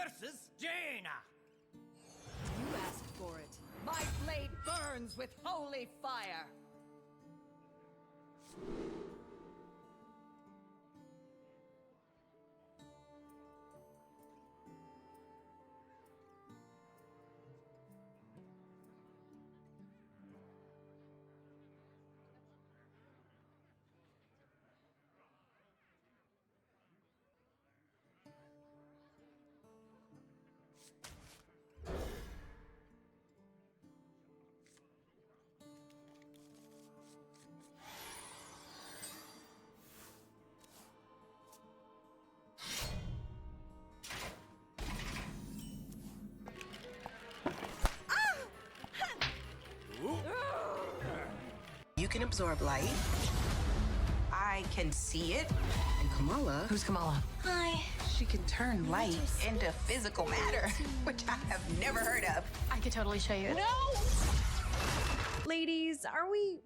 versus Jaina. You asked for it. My blade burns with holy fire. You can absorb light. I can see it. And Kamala... Who's Kamala? Hi. She can turn light into physical matter, which I have never heard of. I could totally show you. No! Ladies, are we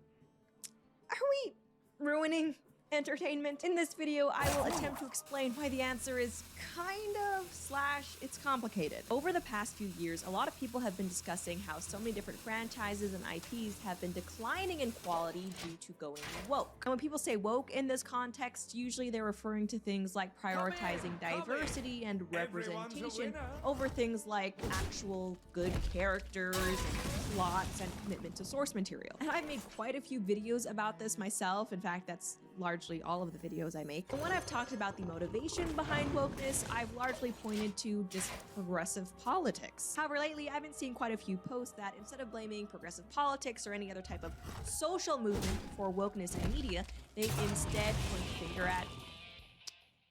ruining entertainment? In this video, I will attempt to explain why the answer is kind of / it's complicated. Over the past few years, a lot of people have been discussing how so many different franchises and IPs have been declining in quality due to going woke. And when people say woke in this context, usually they're referring to things like prioritizing diversity and representation over things like actual good characters and plots and commitment to source material. And I've made quite a few videos about this myself. In fact, that's largely all of the videos I make. And when I've talked about the motivation behind wokeness, I've largely pointed to just progressive politics. However, lately I've been seeing quite a few posts that instead of blaming progressive politics or any other type of social movement for wokeness in media, they instead point the finger at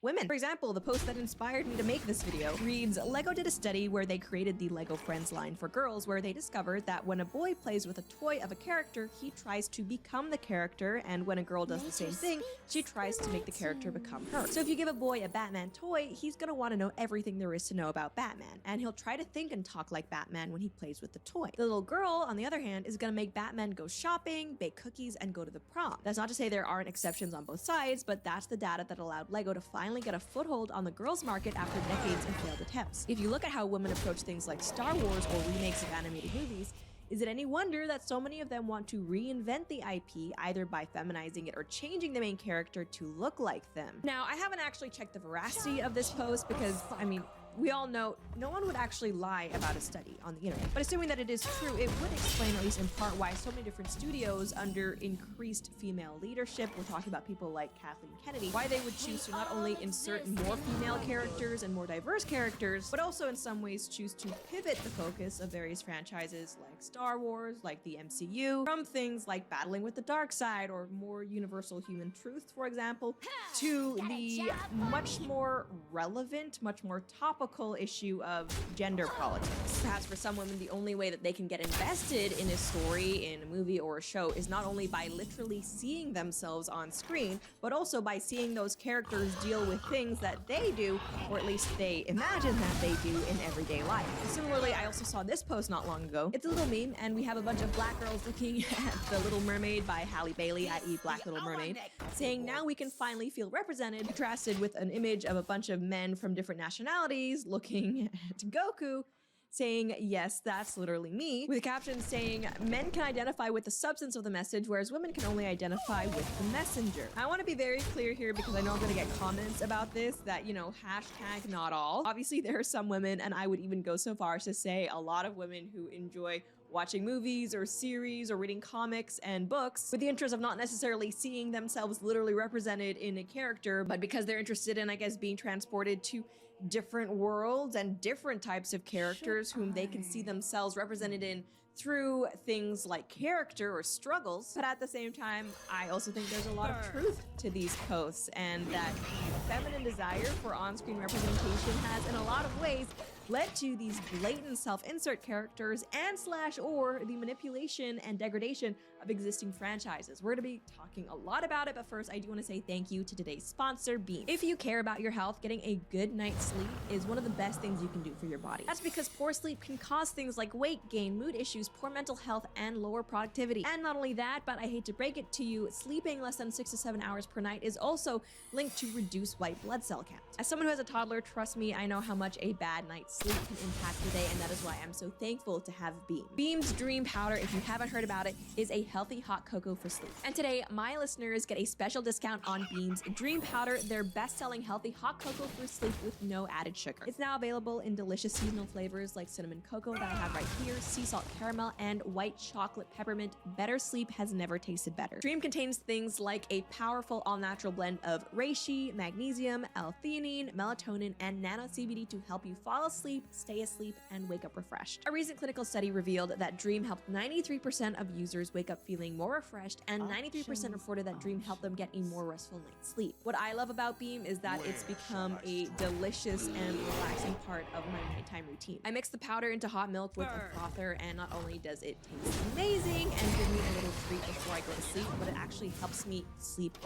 women. For example, the post that inspired me to make this video reads, LEGO did a study where they created the LEGO Friends line for girls, where they discovered that when a boy plays with a toy of a character, he tries to become the character, and when a girl does the same thing, she tries to make the character become her. So if you give a boy a Batman toy, he's gonna want to know everything there is to know about Batman, and he'll try to think and talk like Batman when he plays with the toy. The little girl, on the other hand, is gonna make Batman go shopping, bake cookies, and go to the prom. That's not to say there aren't exceptions on both sides, but that's the data that allowed LEGO to finally get a foothold on the girls market after decades of failed attempts. If you look at how women approach things like Star Wars or remakes of animated movies, is it any wonder that so many of them want to reinvent the IP either by feminizing it or changing the main character to look like them? Now, I haven't actually checked the veracity of this post because, I mean, we all know no one would actually lie about a study on the internet. But assuming that it is true, it would explain, at least in part, why so many different studios under increased female leadership, we're talking about people like Kathleen Kennedy, why they would choose to not only insert more female characters and more diverse characters, but also in some ways choose to pivot the focus of various franchises like Star Wars, like the MCU, from things like battling with the dark side or more universal human truths, for example, to the much more relevant, much more topical issue of gender politics. Perhaps for some women, the only way that they can get invested in a story, in a movie or a show is not only by literally seeing themselves on screen, but also by seeing those characters deal with things that they do, or at least they imagine that they do in everyday life. And similarly, I also saw this post not long ago. It's a little meme, and we have a bunch of black girls looking at The Little Mermaid by Halle Bailey, i.e. Black Little Mermaid, saying now we can finally feel represented, contrasted with an image of a bunch of men from different nationalities looking at Goku, saying, yes, that's literally me, with a caption saying, men can identify with the substance of the message, whereas women can only identify with the messenger. I want to be very clear here because I know I'm going to get comments about this that, you know, hashtag not all. Obviously, there are some women, and I would even go so far as to say a lot of women who enjoy watching movies or series or reading comics and books with the interest of not necessarily seeing themselves literally represented in a character, but because they're interested in, I guess, being transported to different worlds and different types of characters whom they can see themselves represented in through things like character or struggles. But at the same time, I also think there's a lot of truth to these posts, and that the feminine desire for on-screen representation has, in a lot of ways, led to these blatant self-insert characters and/or the manipulation and degradation of existing franchises. We're going to be talking a lot about it, but first I do want to say thank you to today's sponsor, Beam. If you care about your health, getting a good night's sleep is one of the best things you can do for your body. That's because poor sleep can cause things like weight gain, mood issues, poor mental health, and lower productivity. And not only that, but I hate to break it to you, sleeping less than 6 to 7 hours per night is also linked to reduced white blood cell count. As someone who has a toddler, trust me, I know how much a bad night's sleep can impact your day, and that is why I'm so thankful to have Beam. Beam's Dream Powder, if you haven't heard about it, is a healthy hot cocoa for sleep. And today, my listeners get a special discount on Beam's Dream Powder, their best-selling healthy hot cocoa for sleep with no added sugar. It's now available in delicious seasonal flavors like cinnamon cocoa that I have right here, sea salt caramel, and white chocolate peppermint. Better sleep has never tasted better. Dream contains things like a powerful all-natural blend of reishi, magnesium, L-theanine, melatonin, and nano CBD to help you fall asleep, stay asleep, and wake up refreshed. A recent clinical study revealed that Dream helped 93% of users wake up feeling more refreshed, and 93% reported that Dream helped them get a more restful night's sleep. What I love about Beam is that it's become a delicious and relaxing part of my nighttime routine. I mix the powder into hot milk with a frother, and not only does it taste amazing and give me a little treat before I go to sleep, but it actually helps me sleep.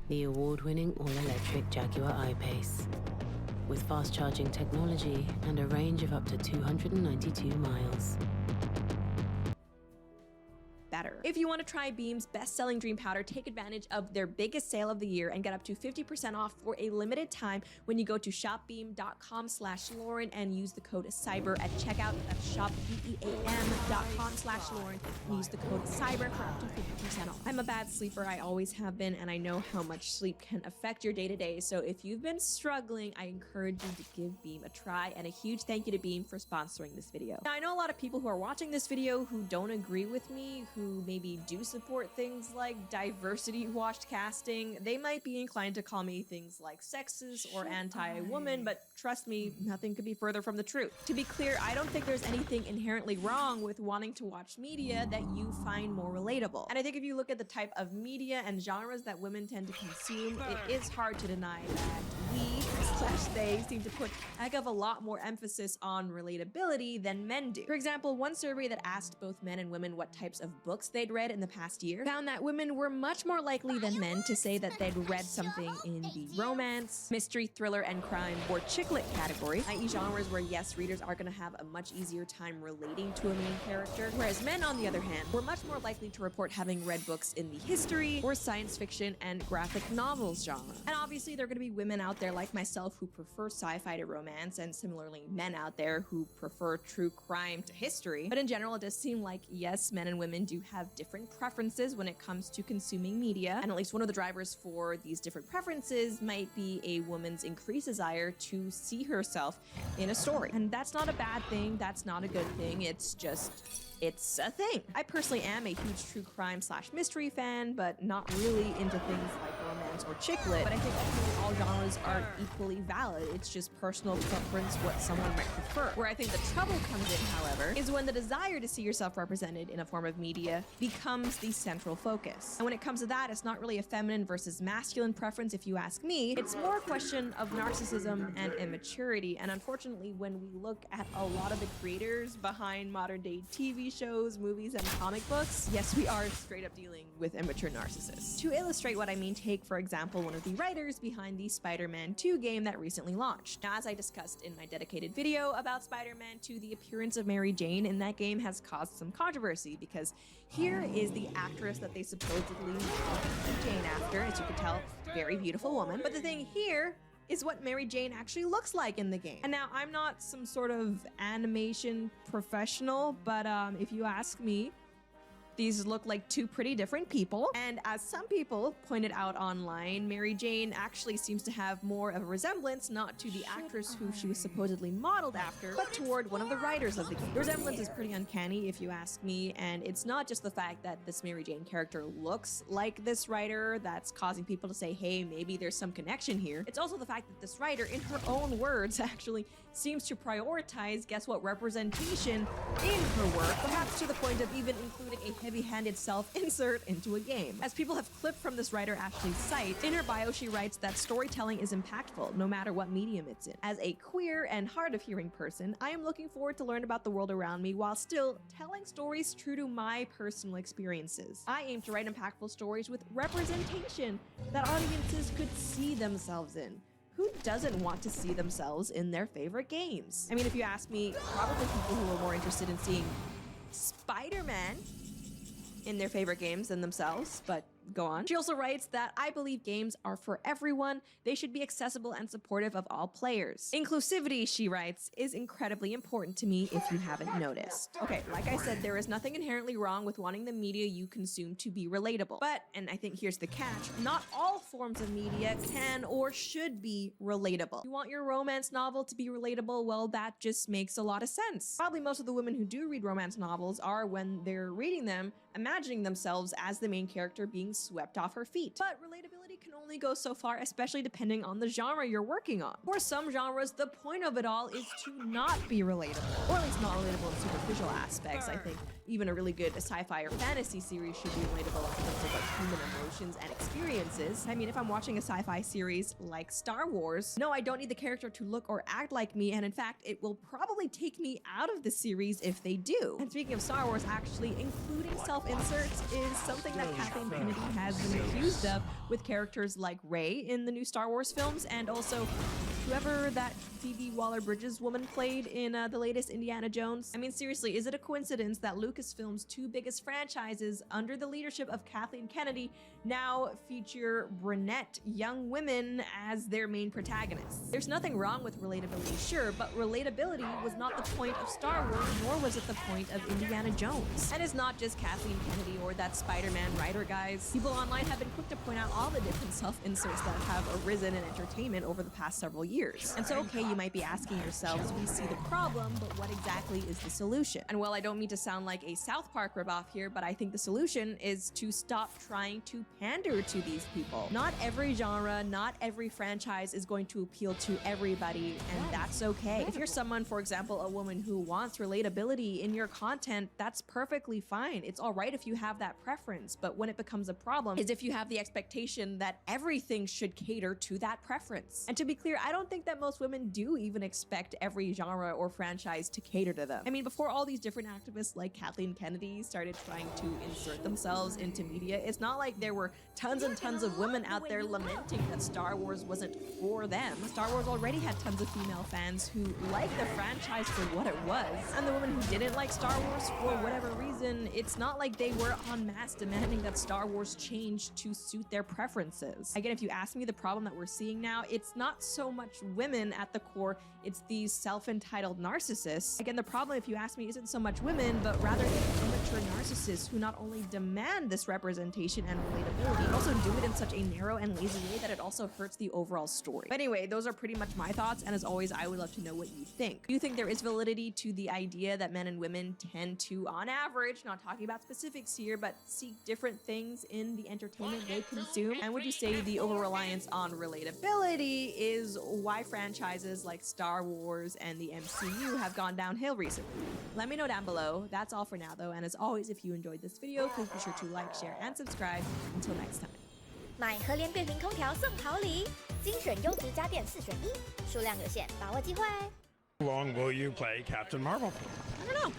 The award-winning all-electric Jaguar I-Pace. With fast-charging technology and a range of up to 292 miles. Better. If you want to try Beam's best-selling Dream Powder, take advantage of their biggest sale of the year and get up to 50% off for a limited time when you go to shopbeam.com/Lauren and use the code CYBER at checkout. That's shopbeam.com/Lauren and use the code CYBER for up to 50% off. I'm a bad sleeper, I always have been, and I know how much sleep can affect your day-to-day, so if you've been struggling, I encourage you to give Beam a try, and a huge thank you to Beam for sponsoring this video. Now, I know a lot of people who are watching this video who don't agree with me, who maybe do support things like diversity washed casting. They might be inclined to call me things like sexist or anti-woman, but trust me, nothing could be further from the truth. To be clear, I don't think there's anything inherently wrong with wanting to watch media that you find more relatable. And I think if you look at the type of media and genres that women tend to consume, it is hard to deny that we/they seem to put a heck of a lot more emphasis on relatability than men do. For example, one survey that asked both men and women what types of books they'd read in the past year found that women were much more likely than men to say that they'd read something in the romance, mystery, thriller, and crime, or chicklit category, i.e. genres where yes, readers are going to have a much easier time relating to a main character, whereas men, on the other hand, were much more likely to report having read books in the history or science fiction and graphic novels genre. And obviously, there are going to be women out there like myself who prefer sci-fi to romance, and similarly men out there who prefer true crime to history. But in general, it does seem like yes, men and women do have different preferences when it comes to consuming media, and at least one of the drivers for these different preferences might be a woman's increased desire to see herself in a story. And that's not a bad thing, that's not a good thing, it's a thing. I personally am a huge true crime/mystery fan, but not really into things like romance or chick lit. But I think ultimately all genres are equally valid. It's just personal preference what someone might prefer. Where I think the trouble comes in, however, is when the desire to see yourself represented in a form of media becomes the central focus. And when it comes to that, it's not really a feminine versus masculine preference, if you ask me. It's more a question of narcissism and immaturity. And unfortunately, when we look at a lot of the creators behind modern day TV shows, movies, and comic books, yes, we are straight up dealing with immature narcissists. To illustrate what I mean, take, for example, one of the writers behind the Spider-Man 2 game that recently launched. Now, as I discussed in my dedicated video about Spider-Man 2, the appearance of Mary Jane in that game has caused some controversy, because here is the actress that they supposedly named Jane after. As you can tell, very beautiful woman. But the thing here is what Mary Jane actually looks like in the game. And now, I'm not some sort of animation professional, but if you ask me, these look like two pretty different people. And as some people pointed out online, Mary Jane actually seems to have more of a resemblance not to the actress who she was supposedly modeled after, but toward one of the writers of the game. The resemblance is pretty uncanny if you ask me, and it's not just the fact that this Mary Jane character looks like this writer that's causing people to say, hey, maybe there's some connection here. It's also the fact that this writer, in her own words, actually seems to prioritize, guess what, representation in her work, perhaps to the point of even including a heavy-handed self-insert into a game. As people have clipped from this writer Ashley's site, in her bio she writes that storytelling is impactful no matter what medium it's in. As a queer and hard-of-hearing person, I am looking forward to learn about the world around me while still telling stories true to my personal experiences. I aim to write impactful stories with representation that audiences could see themselves in. Who doesn't want to see themselves in their favorite games? I mean, if you ask me, probably people who are more interested in seeing Spider-Man in their favorite games than themselves, but go on. She also writes that I believe games are for everyone. They should be accessible and supportive of all players. Inclusivity, she writes, is incredibly important to me if you haven't noticed. Okay, like I said, there is nothing inherently wrong with wanting the media you consume to be relatable. But, and I think here's the catch, not all forms of media can or should be relatable. You want your romance novel to be relatable? Well, that just makes a lot of sense. Probably most of the women who do read romance novels are, when they're reading them, imagining themselves as the main character being swept off her feet. But relatability can only go so far, especially depending on the genre you're working on. For some genres, the point of it all is to not be relatable, or at least not relatable in superficial aspects. I think even a really good sci-fi or fantasy series should be relatable in terms of like human emotions and experiences. I mean, if I'm watching a sci-fi series like Star Wars, no, I don't need the character to look or act like me, and in fact, it will probably take me out of the series if they do. And speaking of Star Wars, actually including self-inserts is something that Kathleen Kennedy has been accused of with characters like Rey in the new Star Wars films, and also whoever that Phoebe Waller-Bridges woman played in the latest Indiana Jones. I mean, seriously, is it a coincidence that Lucasfilm's two biggest franchises under the leadership of Kathleen Kennedy now feature brunette young women as their main protagonists? There's nothing wrong with relatability, sure, but relatability was not the point of Star Wars, nor was it the point of Indiana Jones. And it's not just Kathleen Kennedy or that Spider-Man writer, guys. People online have been quick to point out all the different self-inserts that have arisen in entertainment over the past several years. And so, okay, you might be asking yourselves, we see the problem, but what exactly is the solution? And well, I don't mean to sound like a South Park ripoff here, but I think the solution is to stop trying to pander to these people. Not every genre, not every franchise is going to appeal to everybody, and that's okay. If you're someone, for example, a woman who wants relatability in your content, that's perfectly fine. It's all right if you have that preference, but when it becomes a problem is if you have the expectation that everything should cater to that preference. And to be clear, I don't think that most women do even expect every genre or franchise to cater to them. I mean, before all these different activists like Kathleen Kennedy started trying to insert themselves into media, it's not like there were tons and tons of women out there lamenting that Star Wars wasn't for them. Star Wars already had tons of female fans who liked the franchise for what it was, and the women who didn't like Star Wars for whatever reason, it's not like they were en masse demanding that Star Wars change to suit their preferences. Again, if you ask me, the problem that we're seeing now, it's not so much women at the core, it's these self-entitled narcissists. Again, the problem, if you ask me, isn't so much women, but rather the immature narcissists who not only demand this representation and relatability, but also do it in such a narrow and lazy way that it also hurts the overall story. But anyway, those are pretty much my thoughts, and as always, I would love to know what you think. Do you think there is validity to the idea that men and women tend to, on average, not talking about specifics here, but seek different things in the entertainment they consume? And would you say the over-reliance on relatability is why franchises like Star Wars and the MCU have gone downhill recently? Let me know down below. That's all for now though, and as always, if you enjoyed this video, please be sure to like, share, and subscribe. Until next time. 买和联变频空调送好礼，精选优质家电4选1，数量有限，把握机会。 How long will you play Captain Marvel? I don't know.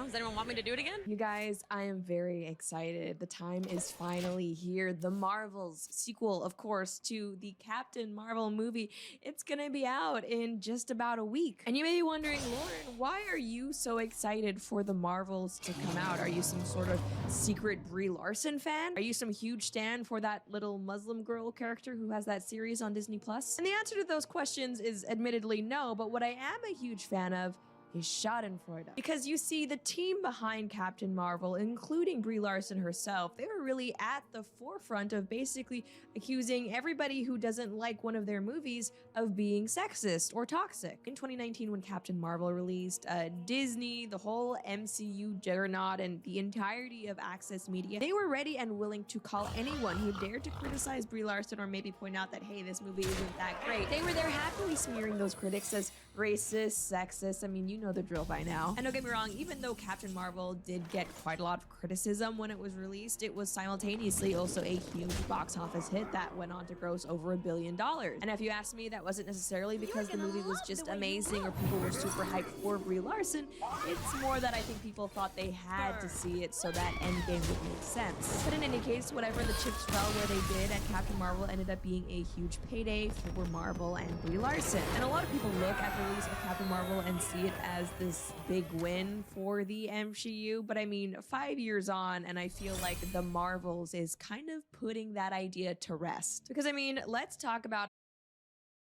Does anyone want me to do it again? You guys, I am very excited. The time is finally here. The Marvels sequel, of course, to the Captain Marvel movie. It's gonna be out in just about a week. And you may be wondering, Lauren, why are you so excited for the Marvels to come out? Are you some sort of secret Brie Larson fan? Are you some huge stan for that little Muslim girl character who has that series on Disney Plus? And the answer to those questions is admittedly no, but what I am a huge fan of is Schadenfreude. Because you see, the team behind Captain Marvel, including Brie Larson herself, they were really at the forefront of basically accusing everybody who doesn't like one of their movies of being sexist or toxic. In 2019, when Captain Marvel released, Disney, the whole MCU juggernaut, and the entirety of Access Media, they were ready and willing to call anyone who dared to criticize Brie Larson or maybe point out that, hey, this movie isn't that great. They were there happily smearing those critics as racist, sexist. I mean, you know the drill by now. And don't get me wrong, even though Captain Marvel did get quite a lot of criticism when it was released, it was simultaneously also a huge box office hit that went on to gross over $1 billion. And if you ask me, that wasn't necessarily because the movie was just amazing or people were super hyped for Brie Larson. It's more that I think people thought they had to see it so that Endgame would make sense. But in any case, whatever, the chips fell where they did, and Captain Marvel ended up being a huge payday for Marvel and Brie Larson. And a lot of people look at the release of Captain Marvel and see it as this big win for the MCU, but I mean, 5 years on, and I feel like the Marvels is kind of putting that idea to rest. Because I mean, let's talk about